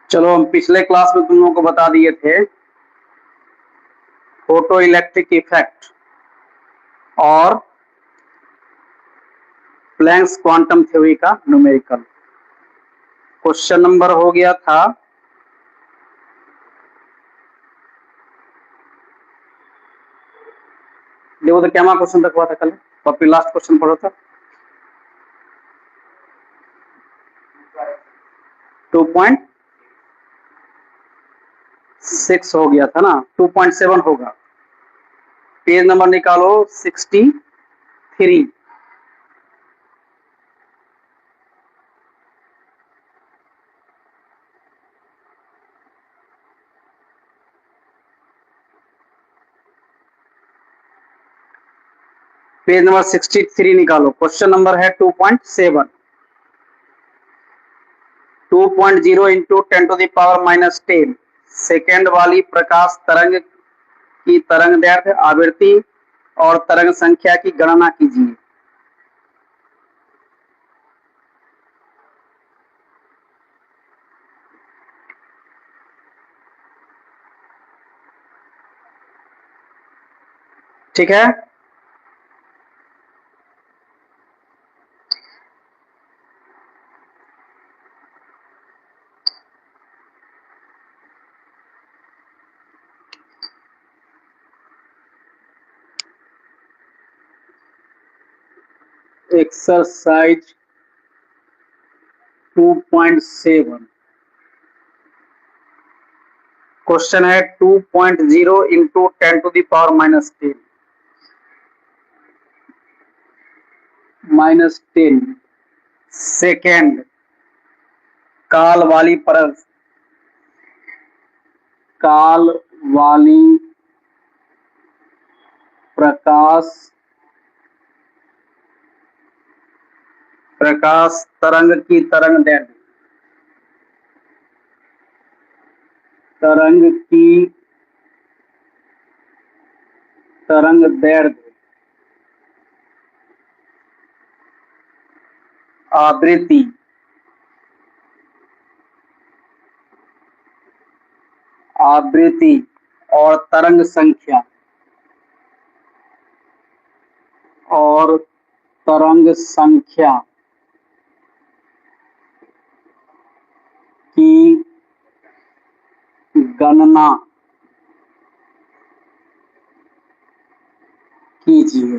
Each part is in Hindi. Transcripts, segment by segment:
चलो हम पिछले क्लास में तुम लोगों को बता दिए थे फोटो इलेक्ट्रिक इफेक्ट और प्लैंक्स क्वांटम थ्योरी का न्यूमेरिकल। क्वेश्चन नंबर हो गया था देखो तो क्या क्वेश्चन तक हुआ था कल, तो अपनी लास्ट क्वेश्चन पढ़ो था 2.6 हो गया था ना, 2.7 होगा। पेज नंबर निकालो 63। पेज नंबर 63 निकालो। क्वेश्चन नंबर है 2.7। 2.0 इंटू 10⁻⁻10 सेकेंड वाली प्रकाश तरंग की तरंग दैर्ध्य, आवृत्ति और तरंग संख्या की गणना कीजिए। ठीक है, एक्सरसाइज 2.7 क्वेश्चन है 2.0 इंटू 10⁻⁻10 -10 सेकेंड काल वाली प्रकाश तरंग की तरंग दैर्ध्य आवृत्ति और तरंग संख्या की गणना कीजिए।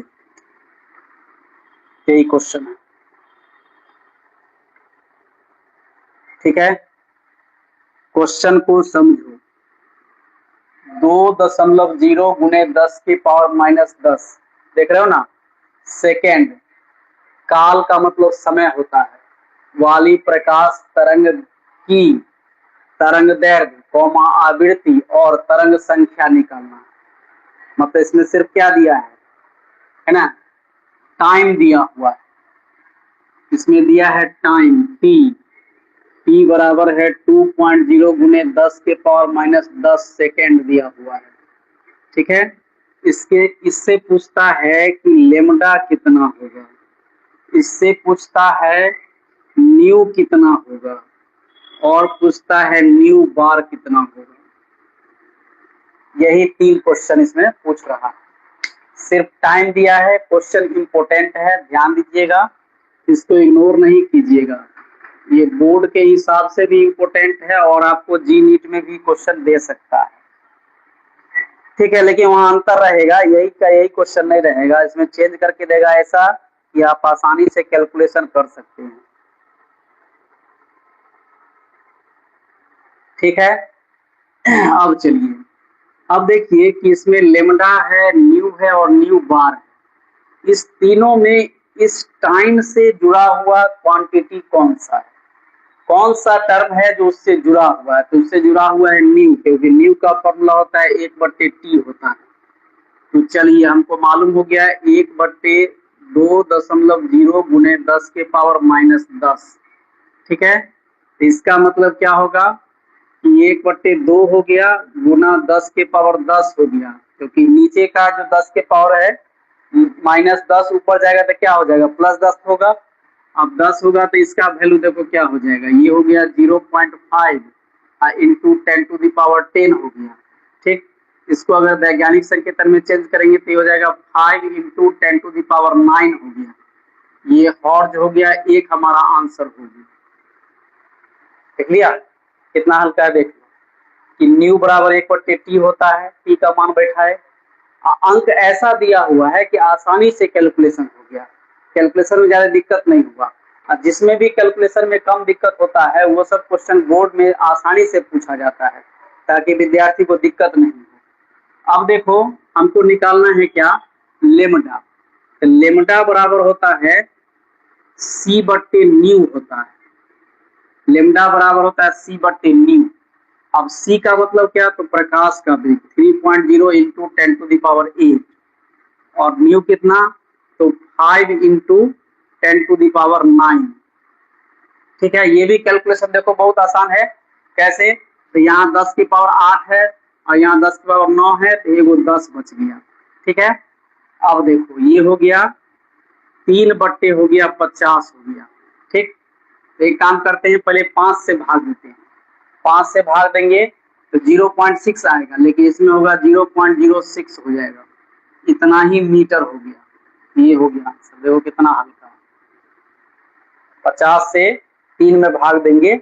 यही क्वेश्चन है। ठीक है, क्वेश्चन को समझो। 2.0 गुने 10⁻⁻10 देख रहे हो ना। सेकेंड काल का मतलब समय होता है, वाली प्रकाश तरंग की तरंग दैर्ध्य कौमा आवृत्ति और तरंग संख्या निकालना। मतलब इसमें सिर्फ क्या दिया है ना, टाइम दिया हुआ है। इसमें दिया है टाइम टी बराबर है 2.0 गुने 10⁻⁻10 सेकेंड दिया हुआ है। ठीक है, इससे पूछता है कि लेमडा कितना होगा, इससे पूछता है न्यू कितना होगा और पूछता है न्यू बार कितना होगा। यही 3 क्वेश्चन इसमें पूछ रहा है। सिर्फ टाइम दिया है। क्वेश्चन इंपोर्टेंट है, ध्यान दीजिएगा, इसको इग्नोर नहीं कीजिएगा। ये बोर्ड के हिसाब से भी इंपोर्टेंट है और आपको जी नीट में भी क्वेश्चन दे सकता है। ठीक है, लेकिन वहां अंतर रहेगा, यही का यही क्वेश्चन नहीं रहेगा, इसमें चेंज करके देगा ऐसा कि आप आसानी से कैलकुलेशन कर सकते हैं। ठीक है, अब चलिए, अब देखिए कि इसमें लेमडा है, न्यू है और न्यू बार है। इस तीनों में इस टाइम से जुड़ा हुआ क्वांटिटी कौन सा है, कौन सा टर्म है जो उससे जुड़ा हुआ है? तो उससे जुड़ा हुआ है न्यू, क्योंकि न्यू का फॉर्मूला होता है 1/t होता है। तो चलिए, हमको मालूम हो गया है 1/2.0 गुने 10⁻⁻10। ठीक है, तो इसका मतलब क्या होगा कि 1/2 हो गया गुना 10⁻10 हो गया, क्योंकि नीचे का जो 10 के पावर है -10 ऊपर जाएगा तो क्या हो जाएगा, +10 होगा। अब 10 होगा तो इसका वैल्यू देखो क्या हो जाएगा, ये हो गया 0.5 इंटू 10⁻10 हो गया। ठीक, इसको अगर वैज्ञानिक संकेतन में चेंज करेंगे तो ये हो जाएगा 5 इंटू 10⁹ हो गया। ये हॉर्ज हो गया, एक हमारा आंसर हो गया। देख लिया कितना हल्का है, देख लो कि न्यू बराबर 1/t होता है, टी का मान बैठा है। अंक ऐसा दिया हुआ है कि आसानी से कैलकुलेशन हो गया, कैलकुलेशन में ज्यादा दिक्कत नहीं हुआ। जिसमें भी कैलकुलेशन में कम दिक्कत होता है वो सब क्वेश्चन बोर्ड में आसानी से पूछा जाता है ताकि विद्यार्थी को दिक्कत नहीं हो। अब देखो हमको निकालना है क्या, लेमडा। तो लेमडा बराबर होता है c/न्यू होता है, लेमडा बराबर होता है c/न्यू। अब c का मतलब क्या, तो प्रकाश का वेग 3.0 इंटू 10⁸ और न्यू कितना, तो 5 इंटू 10⁹। ठीक है, ये भी कैलकुलेशन देखो बहुत आसान है। कैसे, तो यहाँ 10⁸ है और यहाँ 10⁹ है, तो ये 10 बच गया। ठीक है, अब देखो ये हो गया 3/50 हो गया। ठीक, तो एक काम करते हैं, पहले 5 से भाग देते हैं। 5 से भाग देंगे तो 0.6 आएगा, लेकिन इसमें होगा 0.06 हो जाएगा, इतना ही मीटर हो गया। ये हो गया आंसर, देखो कितना हल्का है। 50 से 3 में भाग देंगे,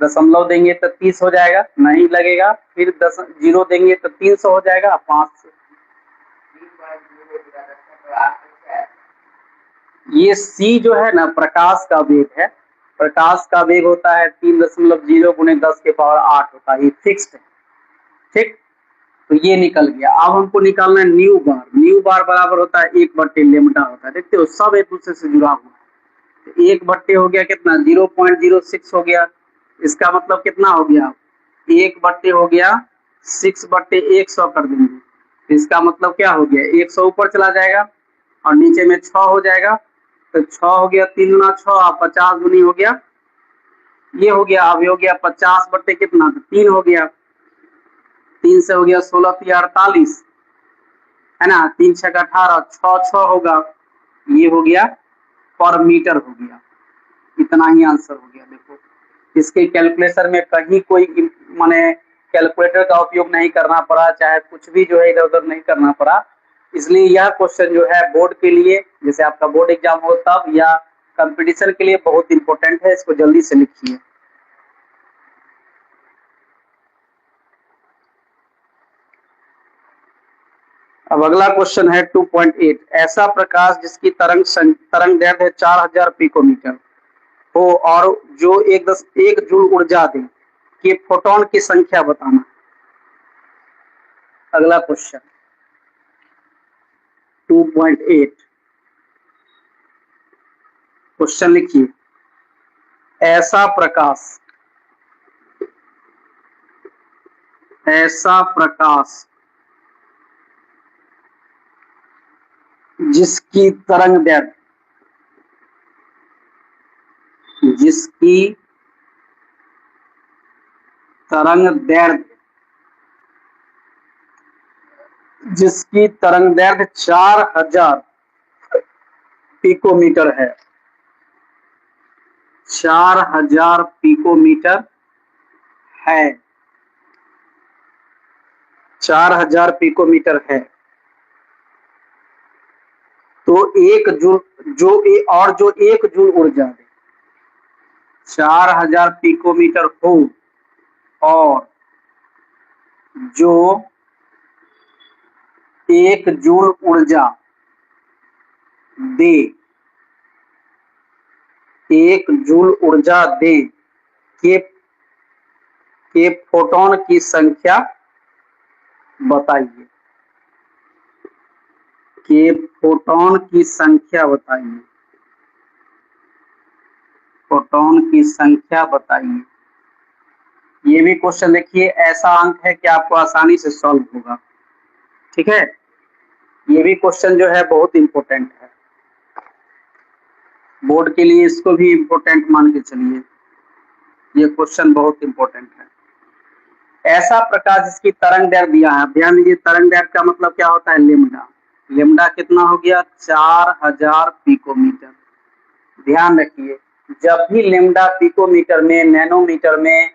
दशमलव देंगे तो 30 हो जाएगा, नहीं लगेगा। फिर 0 देंगे तो 300 हो जाएगा। 5 से ये c जो है ना प्रकाश का वेग है, प्रकाश का वेग होता है 3.0 × 10⁸ होता है, ये फिक्स्ड है। ठीक, तो ये निकल गया। अब हमको निकालना है न्यू बार। न्यू बार बराबर होता है 1/लेमडा होता है। देखते हो सब एक दूसरे से जुड़ा हुआ है। तो 1/, हो गया कितना, 0.06 हो गया। इसका मतलब कितना हो गया, 1/, हो गया 6/100 कर देंगे। तो इसका मतलब क्या हो गया, 100 ऊपर चला जाएगा और नीचे में 6 हो जाएगा। तो 6 हो गया, 3 गुना 6, 50 गुनी हो गया, ये हो गया। अब हो गया 50/, कितना, तो 3 हो गया। 3 से हो गया 16 × 48 है ना, 3 × 6 = 18, 6 होगा, ये हो गया पर मीटर हो गया। इतना ही आंसर हो गया। देखो इसके कैलकुलेशन में कहीं कोई माने कैलकुलेटर का उपयोग नहीं करना पड़ा, चाहे कुछ भी जो है इधर उधर नहीं करना पड़ा। इसलिए यह क्वेश्चन जो है बोर्ड के लिए, जैसे आपका बोर्ड एग्जाम हो तब या कंपटीशन के लिए बहुत इंपॉर्टेंट है, इसको जल्दी से लिखिए। अब अगला क्वेश्चन है 2.8। ऐसा प्रकाश जिसकी तरंग दैर्ध्य 4000 पिकोमीटर हो और जो 1 जूल ऊर्जा दे के फोटोन की संख्या बताना। अगला क्वेश्चन 2.8, क्वेश्चन लिखिए। ऐसा प्रकाश जिसकी तरंग दैर्ध्य जिसकी तरंग दैर्ध्य 4000 पिकोमीटर है, 4000 पिकोमीटर है, 4000 पिकोमीटर है। तो 1 जूल जो 1 जूल ऊर्जा दे, 4000 पिकोमीटर हो और जो 1 जूल ऊर्जा दे, 1 जूल ऊर्जा दे के फोटोन की संख्या बताइए, के फोटोन की संख्या बताइए, फोटोन की संख्या बताइए। ये भी क्वेश्चन देखिए, ऐसा अंक है कि आपको आसानी से सॉल्व होगा। ठीक है, ये भी क्वेश्चन जो है बहुत इंपॉर्टेंट है बोर्ड के लिए, इसको भी इंपॉर्टेंट मान के चलिए। ये क्वेश्चन बहुत इंपॉर्टेंट है। ऐसा प्रकाश जिसकी तरंग दैर्ध्य दिया है, ध्यान दीजिए तरंग दैर्ध्य का मतलब क्या होता है, लेमडा। लेमडा कितना हो गया, 4000 पिकोमीटर। ध्यान रखिए जब भी लेमडा पिकोमीटर में, नैनोमीटर में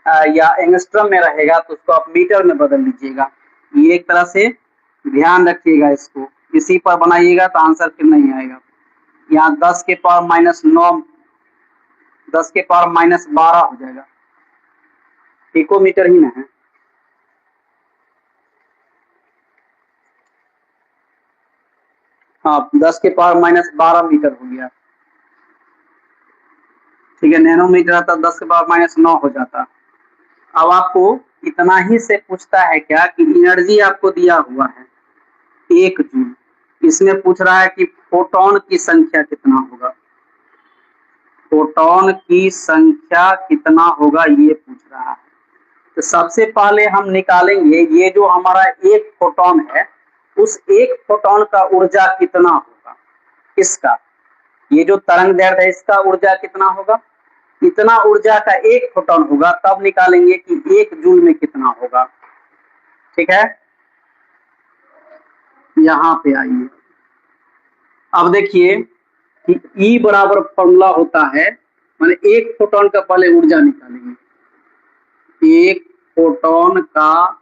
या एंगस्ट्रम में रहेगा तो उसको आप मीटर में बदल लीजिएगा। ये एक तरह से ध्यान रखिएगा, इसको इसी पर बनाइएगा तो आंसर फिर नहीं आएगा। यहाँ 10 के पावर माइनस 9, 10 के पावर माइनस 12 हो जाएगा, पिकोमीटर ही ना है। हाँ, 10 के पावर माइनस 12 मीटर हो गया। ठीक है, नैनोमीटर आता 10 के पावर माइनस 9 हो जाता। अब आपको इतना ही से पूछता है क्या कि एनर्जी आपको दिया हुआ है 1 जूल, इसमें पूछ रहा है कि फोटोन की संख्या कितना होगा, फोटोन की संख्या कितना होगा ये पूछ रहा है। तो सबसे पहले हम निकालेंगे ये जो हमारा एक फोटोन है, उस एक फोटोन का ऊर्जा कितना होगा, इसका ये जो तरंग दैर्ध्य है इसका ऊर्जा कितना होगा, इतना ऊर्जा का एक फोटोन होगा, तब निकालेंगे कि 1 जूल में कितना होगा। ठीक है, यहां पे आइए। अब देखिए कि E बराबर फॉर्मूला होता है, माने एक फोटोन का पहले ऊर्जा निकालेंगे, एक फोटोन का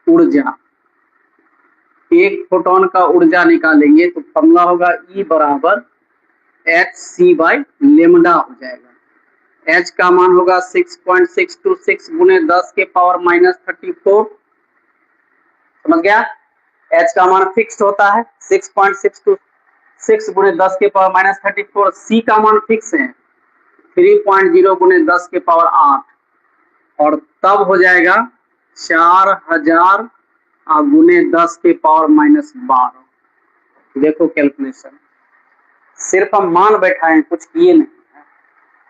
ऊर्जा, एक फोटोन का ऊर्जा निकालेंगे तो फॉर्मूला होगा E बराबर hc बाई लेमडा हो जाएगा। h का मान होगा 6.626 गुने 10 के पावर माइनस 34, समझ गया। h का मान फिक्स होता है 6.626 गुने 10 के पावर माइनस 34। c का मान फिक्स है 3.0 गुने 10 के पावर 8, और तब हो जाएगा 4000 गुने 10 के पावर माइनस 12। देखो कैलकुलेशन, सिर्फ हम मान बैठाए, कुछ किए नहीं।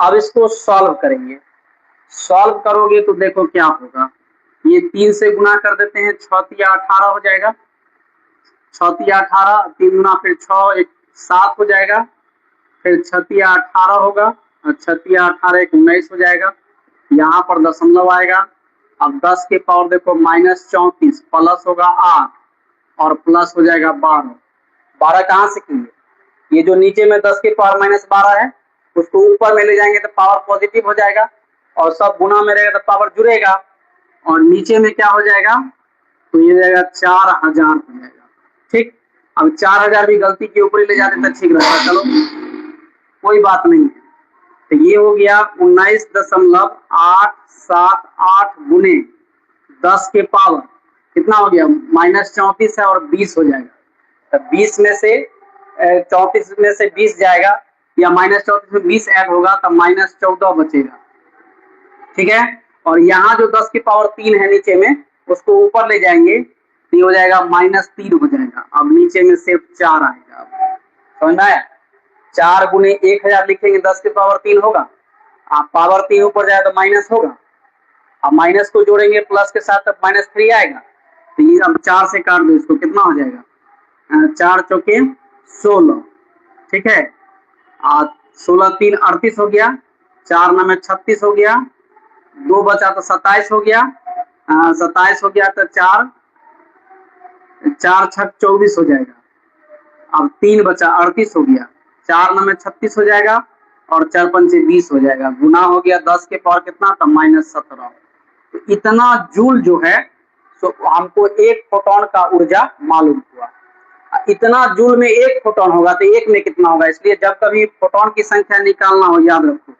अब इसको सॉल्व करेंगे, सॉल्व करोगे तो देखो क्या होगा, ये 3 से गुना कर देते हैं, 6 तिया 18 हो जाएगा, 6 तिया 18, 3 गुना फिर 6 1 7 हो जाएगा, फिर 6 तिया 18 होगा, और 6 तिया 18 1 19 हो जाएगा, यहाँ पर दशमलव आएगा। अब 10 के पावर देखो माइनस 34 प्लस होगा 8 और प्लस हो जाएगा 12। 12 कहाँ से किए, ये जो नीचे में 10 के पावर माइनस 12 है उसको ऊपर में ले जाएंगे तो पावर पॉजिटिव हो जाएगा, और सब गुना में रहेगा तो पावर जुड़ेगा, और नीचे में क्या हो जाएगा, तो ये जाएगा 4000 हो जाएगा। ठीक, अब 4000 भी गलती के ऊपर ही ले जाते तो ठीक रहता, चलो कोई बात नहीं है। तो ये हो गया 19.878 गुने 10 के पावर कितना हो गया, माइनस 34 है और 20 हो जाएगा। तो 20 में से 34 में से 20 जाएगा, या माइनस 34 में 20 ऐड होगा तो माइनस 14 बचेगा। ठीक है, और यहाँ जो 10 की पावर 3 है नीचे में उसको ऊपर ले जाएंगे तो ये हो जाएगा माइनस 3 हो जाएगा। अब नीचे में सिर्फ 4 आएगा, समझ में आया। 4 गुने 1000 लिखेंगे 10 की पावर 3 होगा, आप पावर 3 ऊपर जाए तो माइनस होगा, अब माइनस को जोड़ेंगे प्लस के साथ तब माइनस 3 आएगा। तो ये अब 4 से काट दो इसको, कितना हो जाएगा, 4 चौके 16। ठीक है, 16 3 38 हो गया, 4 9 में 36 हो गया, 2 बचा तो 27 हो गया, 27 हो गया तो 4 4 6 24 हो जाएगा। अब 3 बचा 38 हो गया, 4 9 में 36 हो जाएगा, और 4 पंचे 20 हो जाएगा, गुना हो गया 10 के पावर कितना था माइनस 17। तो इतना जूल जो है तो हमको एक फोटोन का ऊर्जा मालूम हुआ। इतना जूल में एक फोटोन होगा तो एक में कितना होगा, इसलिए जब कभी फोटोन की संख्या निकालना हो याद रखो,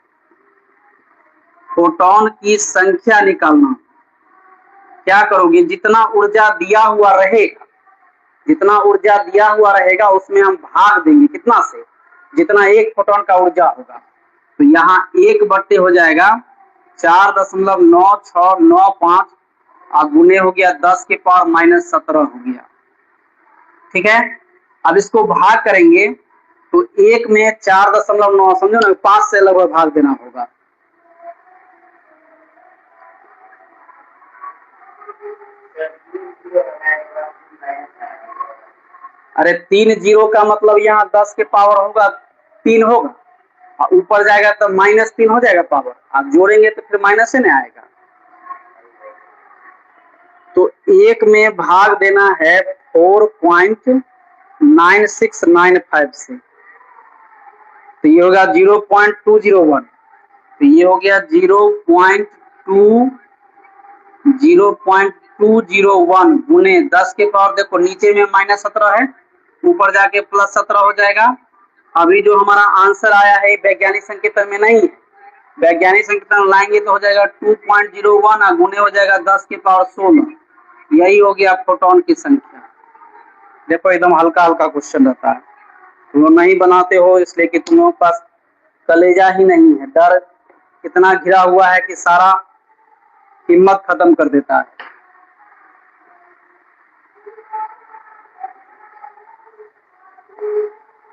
फोटोन की संख्या निकालना क्या करोगे, जितना ऊर्जा दिया हुआ रहेगा, जितना ऊर्जा दिया हुआ रहेगा उसमें हम भाग देंगे कितना से, जितना एक फोटोन का ऊर्जा होगा। तो यहाँ 1 बट्टे हो जाएगा 4.9695 और गुने हो गया 10 के पावर माइनस 17 हो गया। ठीक है, अब इसको भाग करेंगे तो 1 में 4.9 समझो ना, 5 से लगभग भाग देना होगा। अरे 3 जीरो का मतलब यहाँ 10 के पावर होगा 3 होगा, और ऊपर जाएगा तो माइनस 3 हो जाएगा पावर, आप जोड़ेंगे तो फिर माइनस से नहीं आएगा। तो 1 में भाग देना है 4.9695 से, तो ये होगा 0.201, तो ये हो गया 0.201 गुने 10 के पावर, देखो नीचे में -17 है, ऊपर जाके +17 हो जाएगा। अभी जो हमारा आंसर आया है वैज्ञानिक संकेतन में नहीं है, वैज्ञानिक संकेतन लाएंगे तो हो जाएगा 2.01 और गुने हो जाएगा 10 के पावर 16। यही हो गया फोटोन की संख्या। देखो एकदम हल्का हल्का क्वेश्चन रहता है, तुम लोग नहीं बनाते हो इसलिए कि तुम लोगों के पास कलेजा ही नहीं है, डर इतना घिरा हुआ है कि सारा हिम्मत खत्म कर देता है।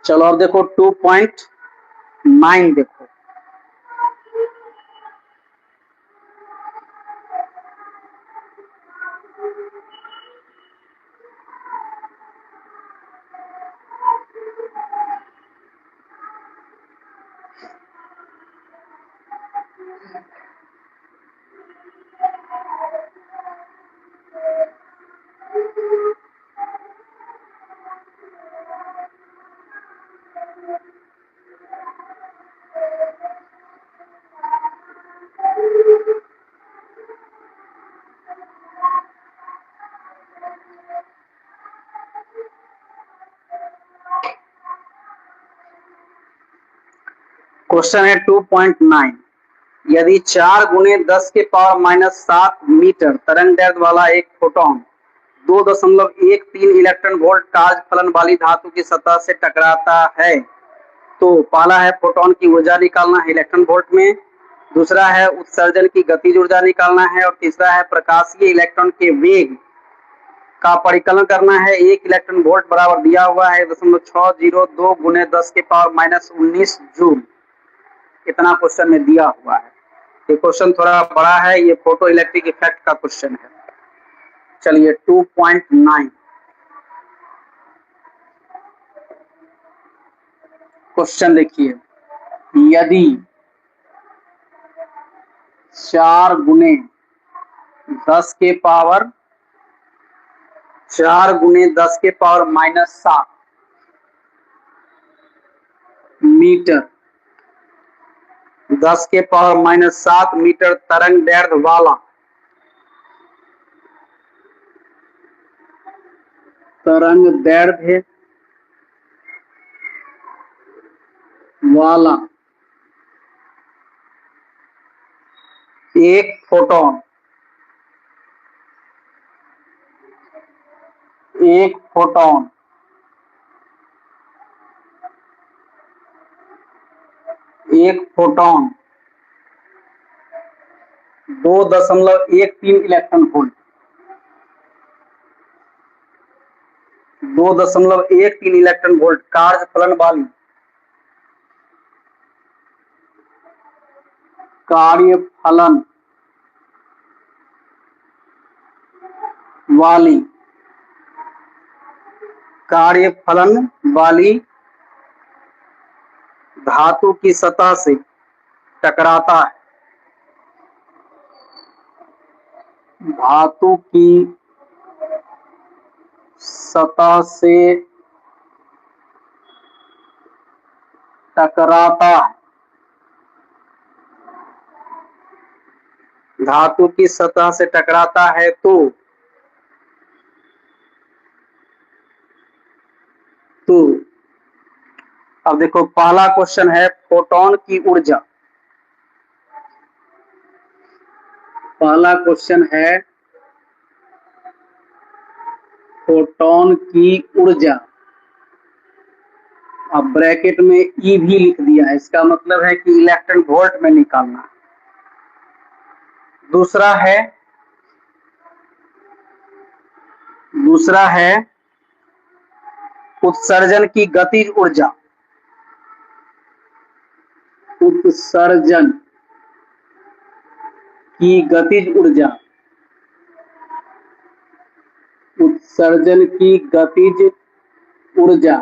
चलो अब देखो 2.9 देखो, क्वेश्चन है 2.9, यदि 4 गुने 10 के पावर -7 मीटर तरंग दैर्ध्य वाला एक फोटोन 2.13 इलेक्ट्रॉन वोल्ट चार्ज फलन वाली धातु की सतह से टकराता है, तो पहला है फोटोन की ऊर्जा निकालना है इलेक्ट्रॉन वोल्ट में, दूसरा है उत्सर्जन की गतिज ऊर्जा निकालना है, और तीसरा है प्रकाशीय इलेक्ट्रॉन के वेग का परिकलन करना है। 1 इलेक्ट्रॉन वोल्ट बराबर दिया हुआ है 602 गुने 10 के पावर -19 जूल, इतना क्वेश्चन में दिया हुआ है। ये क्वेश्चन थोड़ा बड़ा है, ये फोटो इलेक्ट्रिक इफेक्ट का क्वेश्चन है। चलिए 2.9 क्वेश्चन देखिए, यदि 4 गुने 10 के पावर -7 मीटर 10 के पावर -7 मीटर तरंग दैर्ध्य वाला एक फोटोन एक photon 2.13 electron volt 2.13 electron volt कार्य फलन वाली धातु की सतह से टकराता है, धातु की सतह से टकराता है, धातु की सतह से टकराता है, तो अब देखो पहला क्वेश्चन है फोटोन की ऊर्जा, पहला क्वेश्चन है फोटोन की ऊर्जा, अब ब्रैकेट में ई भी लिख दिया है, इसका मतलब है कि इलेक्ट्रॉन वोल्ट में निकालना है। दूसरा है उत्सर्जन की गतिज ऊर्जा, उत्सर्जन की गतिज ऊर्जा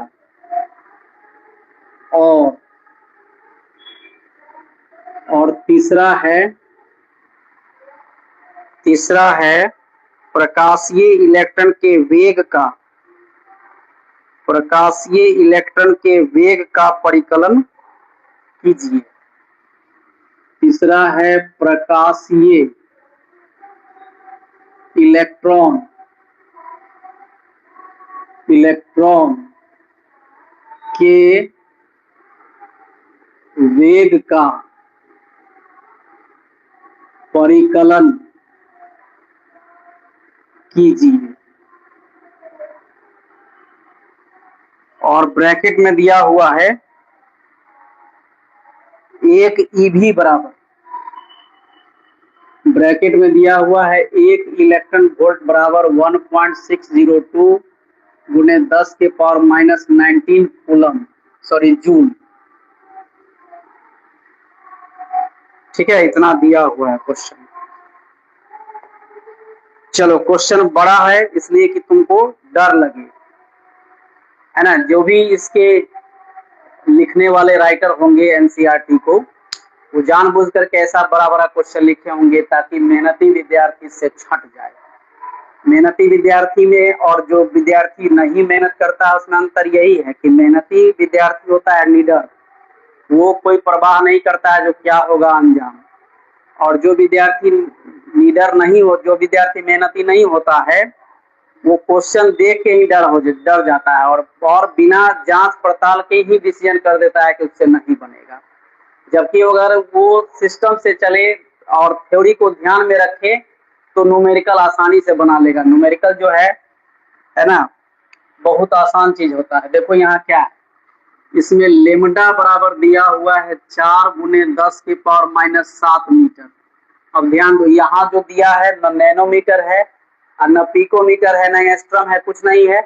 और तीसरा है प्रकाशीय इलेक्ट्रॉन के वेग का परिकलन कीजिए। तीसरा है प्रकाशीय इलेक्ट्रॉन के वेग का परिकलन कीजिए। और ब्रैकेट में दिया हुआ है एक ईवी बराबर, ब्रैकेट में दिया हुआ है एक इलेक्ट्रॉन वोल्ट बराबर 1.602 गुने 10 के पावर माइनस 19 कूलम जूल। ठीक है, इतना दिया हुआ है क्वेश्चन। चलो, क्वेश्चन बड़ा है इसलिए कि तुमको डर लगे, है ना। जो भी इसके लिखने वाले राइटर होंगे एनसीईआरटी को, वो जानबूझकर कैसा बड़ा बड़ा क्वेश्चन लिखे होंगे ताकि मेहनती विद्यार्थी से छट जाए। मेहनती विद्यार्थी में और जो विद्यार्थी नहीं मेहनत करता है उसमें अंतर यही है कि मेहनती विद्यार्थी होता है लीडर, वो कोई परवाह नहीं करता है जो क्या होगा अंजाम। और जो विद्यार्थी लीडर नहीं हो, जो विद्यार्थी मेहनती नहीं होता है, वो क्वेश्चन देख के ही डर जाता है और बिना जांच पड़ताल के ही डिसीजन कर देता है कि उससे नहीं बनेगा। जबकि अगर वो सिस्टम से चले और थ्योरी को ध्यान में रखे तो न्यूमेरिकल आसानी से बना लेगा। न्यूमेरिकल जो है ना, बहुत आसान चीज होता है। देखो यहाँ क्या है, इसमें लेमडा बराबर दिया हुआ है 4 गुने 10 की पावर माइनस 7 मीटर। अब ध्यान दो, यहाँ जो दिया है न नैनोमीटर है और न पिकोमीटर है, न एंगस्ट्रम है, कुछ नहीं है।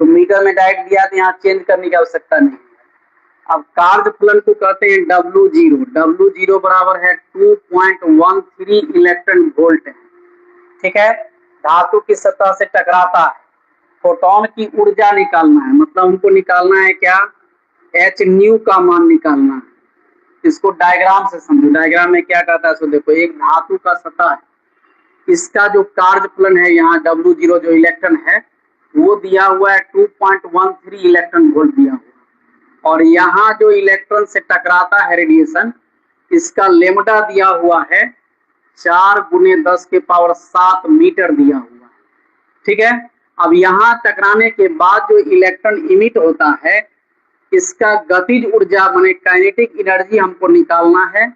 तो मीटर में डायरेक्ट दिया तो यहाँ चेंज करने की आवश्यकता नहीं है। अब कार्य फलन को कहते हैं W0। W0 बराबर है 2.13 इलेक्ट्रॉन वोल्ट है। ठीक है, धातु की सतह से टकराता है, फोटोन की ऊर्जा निकालना है, मतलब हमको निकालना है क्या, h न्यू का मान निकालना है। इसको डायग्राम से समझो, डायग्राम में क्या कहता है सो देखो, एक धातु का सतह है, इसका जो कार्य फलन है यहाँ W0 जो इलेक्ट्रॉन है वो दिया हुआ है 2.13 इलेक्ट्रॉन वोल्ट दिया हुआ है। और यहाँ जो इलेक्ट्रॉन से टकराता है रेडिएशन, इसका लेमडा दिया हुआ है 4 गुने 10 के पावर 7 मीटर दिया हुआ है। ठीक है, अब यहाँ टकराने के बाद जो इलेक्ट्रॉन इमिट होता है, इसका गतिज ऊर्जा माने काइनेटिक एनर्जी हमको निकालना है।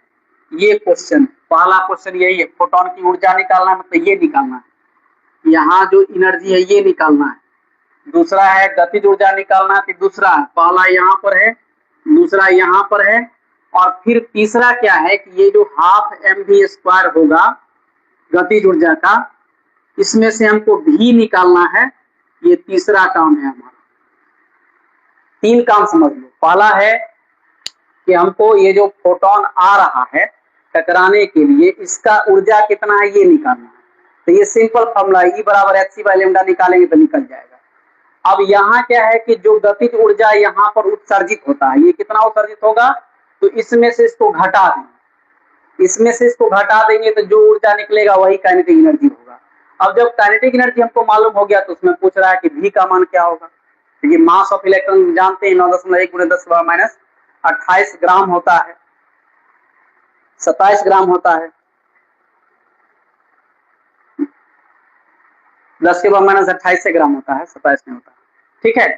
ये क्वेश्चन, पहला क्वेश्चन यही है, फोटोन की ऊर्जा निकालना है, मतलब ये निकालना है, यहाँ जो एनर्जी है ये निकालना है। दूसरा है गतिज ऊर्जा निकालना है, दूसरा पहला यहाँ पर है, दूसरा यहाँ पर है, और फिर तीसरा क्या है कि ये जो हाफ mv² होगा गतिज ऊर्जा का, इसमें से हमको v निकालना है। ये तीसरा काम है हमारा। 3 काम समझ लो। पहला है कि हमको ये जो फोटोन आ रहा है टकराने के लिए, इसका ऊर्जा कितना है ये निकालना है। तो ये सिंपल फॉर्मूला E बराबर hc बाय लैम्डा निकालेंगे तो निकल जाएगा। अब यहाँ क्या है कि जो गतिज ऊर्जा यहाँ पर उत्सर्जित होता है, ये कितना उत्सर्जित होगा, तो इसमें से इसको घटा देंगे, इसमें से इसको घटा देंगे तो जो ऊर्जा निकलेगा वही काइनेटिक एनर्जी होगा। अब जब काइनेटिक एनर्जी हमको मालूम हो गया तो उसमें पूछ रहा है कि V का मान क्या होगा। तो ये मास ऑफ इलेक्ट्रॉन जानते हैं 9.1 गुणे 10 पावर माइनस 28 ग्राम होता है, 27 ग्राम होता है, 10 के पावर माइनस 28 से ग्राम होता है, 27 नहीं होता। ठीक है,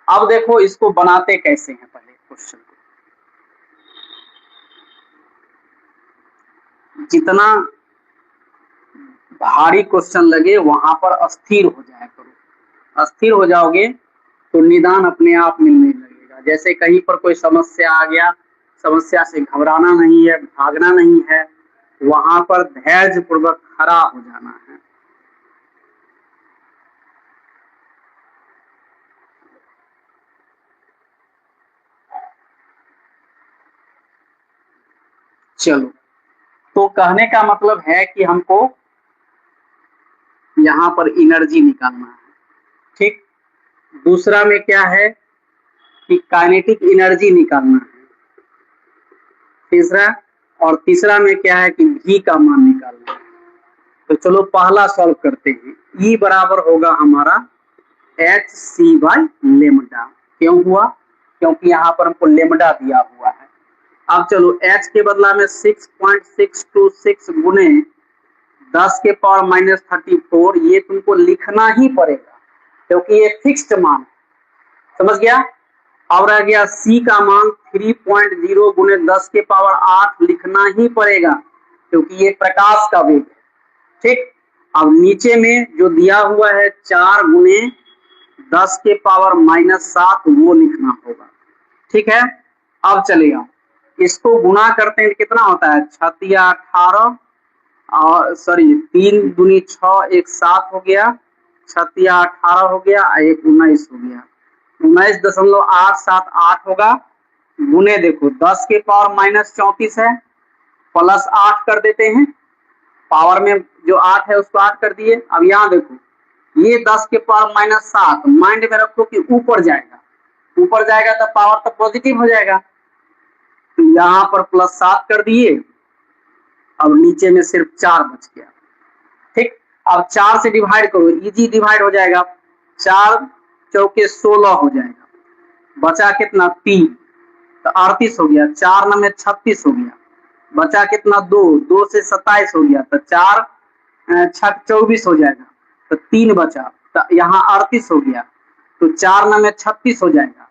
अब देखो इसको बनाते कैसे हैं। पहले क्वेश्चन को जितना भारी क्वेश्चन लगे वहां पर अस्थिर हो जाया करो। अस्थिर हो जाओगे तो निदान अपने आप मिलने लगेगा। जैसे कहीं पर कोई समस्या आ गया, समस्या से घबराना नहीं है, भागना नहीं है, वहां पर धैर्य पूर्वक खड़ा हो जाना है। चलो, तो कहने का मतलब है कि हमको यहाँ पर एनर्जी निकालना है। ठीक, दूसरा में क्या है कि काइनेटिक एनर्जी निकालना है, तीसरा, और तीसरा में क्या है कि V का मान निकालना है। तो चलो पहला सॉल्व करते हैं। E बराबर होगा हमारा hc बाय लेमडा। क्यों हुआ, क्योंकि यहाँ पर हमको लेमडा दिया हुआ है। अब चलो h के बदला में 6.626 गुने 10 के पावर माइनस 34, ये तुमको लिखना ही पड़ेगा क्योंकि ये फिक्स्ड मान है, समझ गया। अब रह गया c का मान 3.0 गुने 10 के पावर 8 लिखना ही पड़ेगा क्योंकि ये प्रकाश का वेग है, ठीक। अब नीचे में जो दिया हुआ है 4 गुने 10 के पावर माइनस 7 वो लिखना होगा, ठीक है। अब चलेगा, इसको गुना करते हैं कितना होता है, 6 18 और सॉरी 3 दूनी 6 एक 7 हो गया, 6 18 हो गया, एक 19 हो गया, 19.878 होगा। गुने देखो 10 के पावर माइनस 34 है, प्लस 8 कर देते हैं, पावर में जो 8 है उसको 8 कर दिए। अब यहाँ देखो ये 10 के पावर माइनस 7 माइंड में रखो कि ऊपर जाएगा, ऊपर जाएगा तो पावर तो पॉजिटिव हो जाएगा, तो यहाँ पर प्लस 7 कर दिए। अब नीचे में सिर्फ 4 बच गया, ठीक। अब 4 से डिवाइड करो, इजी डिवाइड हो जाएगा, 4 चौके 16 हो जाएगा, बचा कितना 3 तो 38 हो गया, 4 9 में 36 हो गया, बचा कितना 2 से 27 हो गया, तो 4 6 24 हो जाएगा, तो 3 बचा, तो यहाँ 38 हो गया, तो 4 9 में 36 हो जाएगा,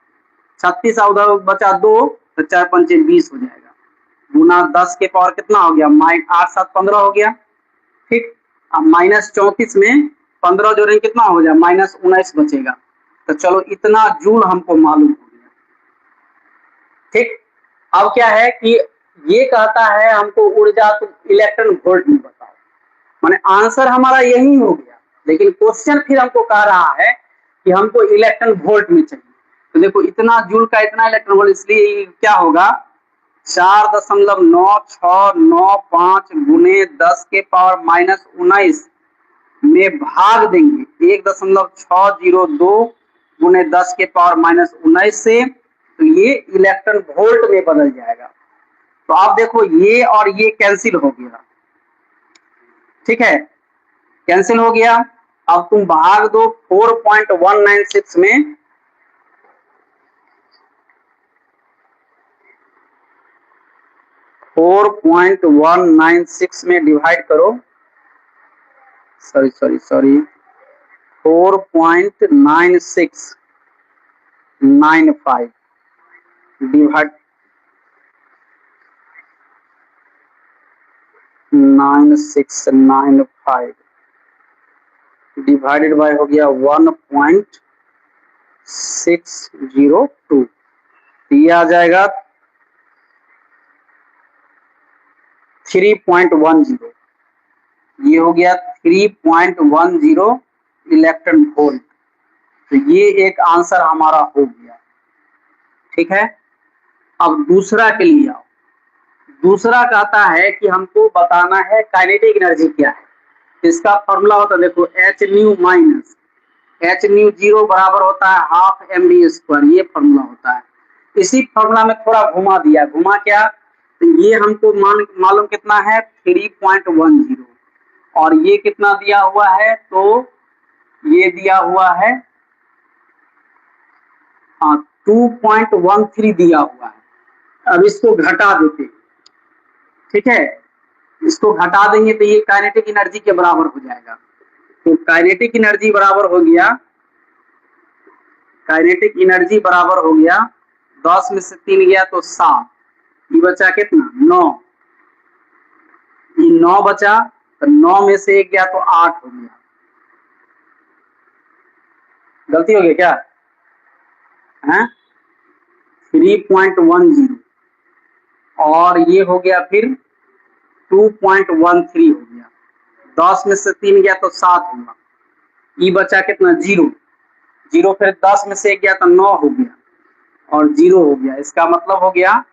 36 उधर बचा 2 तो 4 पंचे 20 हो जाएगा, गुना 10 के पावर कितना हो गया 8 7 15 हो गया, ठीक। अब माइनस 34 में 15 जोड़ेंगे कितना हो जाए माइनस 19 बचेगा, तो चलो इतना जूल हमको मालूम हो गया, ठीक। अब क्या है कि ये कहता है हमको ऊर्जा तो इलेक्ट्रॉन वोल्ट में बताओ, माने आंसर हमारा यही हो गया, लेकिन क्वेश्चन फिर हमको कह रहा है कि हमको इलेक्ट्रॉन वोल्ट में चाहिए। तो देखो इतना जूल का इतना इलेक्ट्रॉन वोल्ट, इसलिए क्या होगा 4.9695 गुने 10 के पावर माइनस 19 में भाग देंगे 1.602 गुने 10 के पावर माइनस 19 से, तो ये इलेक्ट्रॉन वोल्ट में बदल जाएगा। तो आप देखो ये और ये कैंसिल हो गया, ठीक है, कैंसिल हो गया। अब तुम भाग दो 4.196 में, 4.196 में डिवाइड करो, सॉरी 4.9695 डिवाइड 9695 डिवाइडेड बाय हो गया 1.602, ये आ जाएगा 3.10, ये हो गया 3.10 इलेक्ट्रॉन वोल्ट। तो ये एक आंसर हमारा हो गया, ठीक है। अब दूसरा के लिए आओ, दूसरा कहता है कि हमको बताना है काइनेटिक एनर्जी क्या है, इसका फॉर्मूला होता है देखो H new minus H new 0 बराबर होता है हाफ mv², ये फॉर्मूला होता है। इसी फॉर्मूला में थोड़ा घुमा दिया, घुमा क्या, तो ये हमको मालूम कितना है 3.10, और ये कितना दिया हुआ है, तो ये दिया हुआ है 2.13 दिया हुआ है। अब इसको घटा देते, ठीक है, इसको घटा देंगे तो ये काइनेटिक एनर्जी के बराबर हो जाएगा। तो काइनेटिक एनर्जी बराबर हो गया, काइनेटिक एनर्जी बराबर हो गया 10 में से 3 गया तो 7, ये बचा कितना 9, ये 9 बचा, तो 9 में से 1 गया तो 8 हो गया, गलती हो गया क्या है 3.10, और ये हो गया फिर 2.13 हो गया, 10 में से 3 गया तो 7 होगा, ये बचा कितना 0, फिर 10 में से 1 गया तो 9 हो गया और 0 हो गया, इसका मतलब हो गया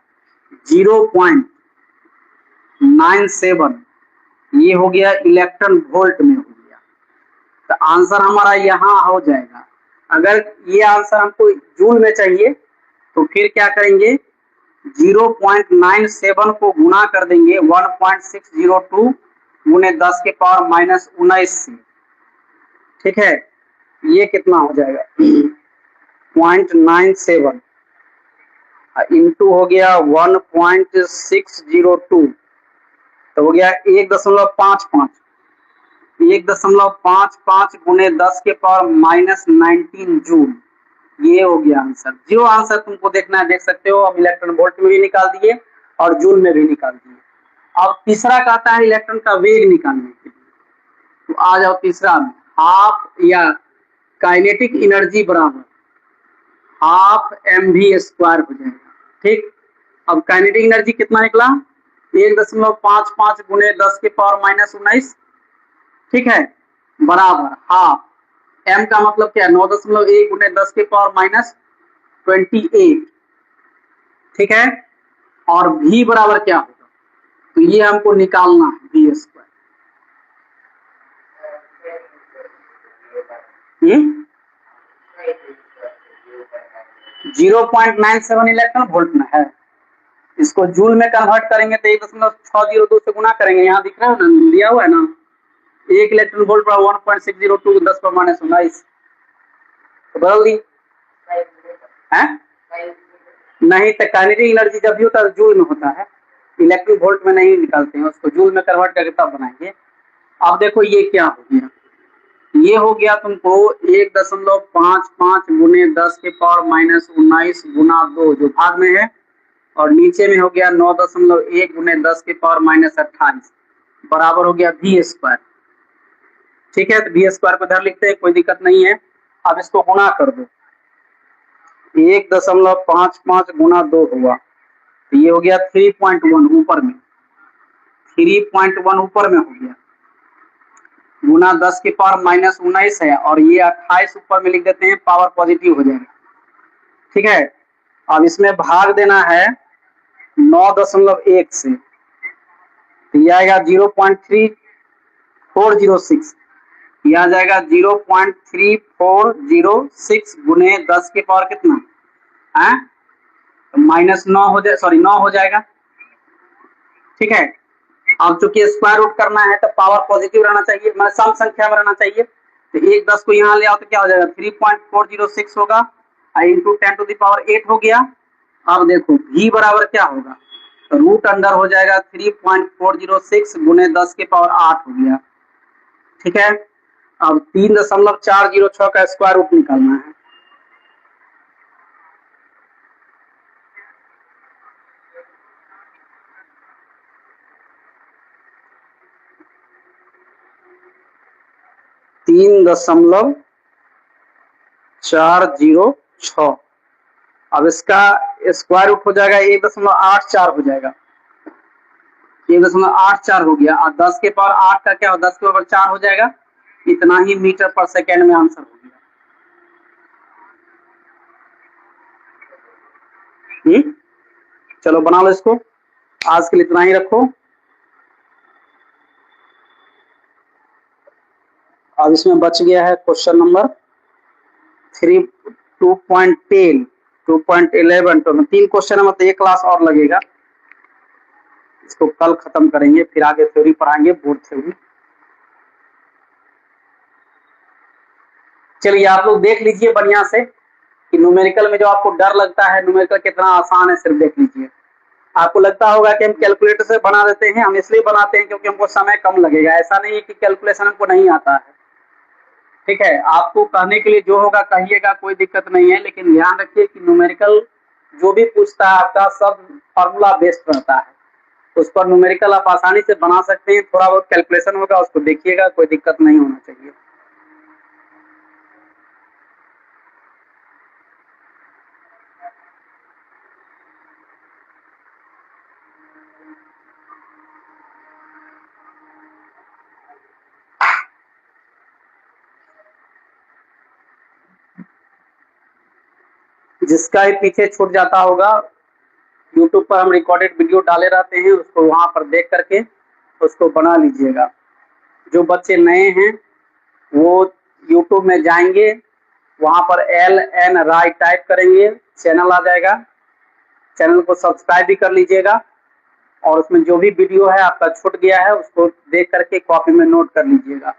0.97, ये हो गया इलेक्ट्रॉन वोल्ट में हो गया। तो आंसर हमारा यहाँ हो जाएगा। अगर ये आंसर हमको जूल में चाहिए तो फिर क्या करेंगे 0.97 को गुना कर देंगे 1.602 गुने 10 के पावर माइनस 19 से, ठीक है, ये कितना हो जाएगा 0.97, इंटू हो गया 1.602, तो हो गया 1.55, 1.55 गुने 10 के पावर माइनस 19 जूल। ये हो गया आंसर। जो आंसर तुमको देखना है देख सकते हो। अब इलेक्ट्रॉन वोल्ट में भी निकाल दिए और जूल में भी निकाल दिए। अब तीसरा कहता है इलेक्ट्रॉन का वेग निकालने के लिए, तो आ जाओ तीसरा में। हाफ या काइनेटिक एनर्जी बराबर हाफ mv² हो जाएगा। ठीक, अब काइनेटिक एनर्जी कितना निकला 1.55 गुने 10 के पावर माइनस 19, ठीक है, बराबर हाफ m का मतलब क्या है 9.1 गुने 10 के पावर माइनस 28, ठीक है, और v बराबर क्या होगा, तो ये हमको निकालना है v²। 0.97 इलेक्ट्रॉन वोल्ट में है। इसको जूल में कन्वर्ट करेंगे तो 1.602 से गुना करेंगे। यहाँ दिख रहा है ना, दिया हुआ है ना, 1 इलेक्ट्रॉन वोल्ट पर 1.602 10 पर माइनस 19, तो बदल दी है। नहीं तो काइनेटिक एनर्जी जब भी होता है जूल में होता है, इलेक्ट्रिक वोल्ट में नहीं निकालते हैं उसको, जूल में कन्वर्ट करके तब बनाएंगे। अब देखो ये क्या हो गया, ये हो गया तुमको 1.55 गुने 10 के पावर माइनस 19 गुना 2 जो भाग में है, और नीचे में हो गया 9.1 गुने 10 के पावर माइनस 28 बराबर हो गया v²। ठीक है, तो v² को इधर लिखते हैं, कोई दिक्कत नहीं है। अब इसको गुणा कर दो, 1.55 गुना 2 हुआ, तो ये हो गया 3.1 ऊपर में, 3.1 ऊपर में हो गया, गुना 10 के पावर माइनस 19 है, और ये 28 ऊपर में लिख देते हैं, पावर पॉजिटिव हो जाएगा। ठीक है, अब इसमें भाग देना है 9.1 से, तो ये आएगा 0.3406, यह आ जाएगा 0.3406 गुने 10 के पावर कितना है, तो माइनस 9 हो जाए, सॉरी 9 हो जाएगा। ठीक है, अब चूंकि स्क्वायर रूट करना है तो पावर पॉजिटिव रहना चाहिए, मतलब सम संख्या में रहना चाहिए, तो 1 10 को यहाँ ले आओ तो क्या हो जाएगा 3.406 होगा, इंटू 10 टू द पावर 8 हो गया। अब देखो v बराबर क्या होगा, तो रूट अंडर हो जाएगा 3.406 गुने 10 के पावर 8 हो गया। ठीक है, अब 3.406 का स्क्वायर रूट निकालना है। तीन 3.406, अब इसका स्क्वायर रूट हो जाएगा 1.84 हो जाएगा, 1.84 हो गया, और 10 के पावर 8 का क्या हो, 10 के पावर 4 हो जाएगा, इतना ही मीटर पर सेकेंड में आंसर हो गया। चलो बना लो इसको, आज के लिए इतना ही रखो। अब इसमें बच गया है क्वेश्चन नंबर 2.10, 2.11, तो 3 क्वेश्चन है, मतलब 1 क्लास और लगेगा। इसको कल खत्म करेंगे, फिर आगे थ्योरी पढ़ाएंगे, बोर्ड थ्योरी। चलिए आप लोग देख लीजिए बढ़िया से कि न्यूमेरिकल में जो आपको डर लगता है, न्यूमेरिकल कितना आसान है, सिर्फ देख लीजिए। आपको लगता होगा कि हम कैलकुलेटर से बना देते हैं, हम इसलिए बनाते हैं क्योंकि हमको समय कम लगेगा। ऐसा नहीं है कि कैलकुलेशन हमको नहीं आता है। ठीक है, आपको कहने के लिए जो होगा कहिएगा, कोई दिक्कत नहीं है, लेकिन ध्यान रखिए कि न्यूमेरिकल जो भी पूछता है आपका सब फॉर्मूला बेस्ड रहता है, उस पर न्यूमेरिकल आप आसानी से बना सकते हैं। थोड़ा बहुत कैलकुलेशन होगा, उसको देखिएगा, कोई दिक्कत नहीं होना चाहिए। जिसका भी पीछे छूट जाता होगा, यूट्यूब पर हम रिकॉर्डेड वीडियो डाले रहते हैं, उसको वहां पर देख करके उसको बना लीजिएगा। जो बच्चे नए हैं वो यूट्यूब में जाएंगे, वहां पर LN राय टाइप करेंगे, चैनल आ जाएगा, चैनल को सब्सक्राइब भी कर लीजिएगा, और उसमें जो भी वीडियो है आपका छूट गया है उसको देख करके कॉपी में नोट कर लीजिएगा।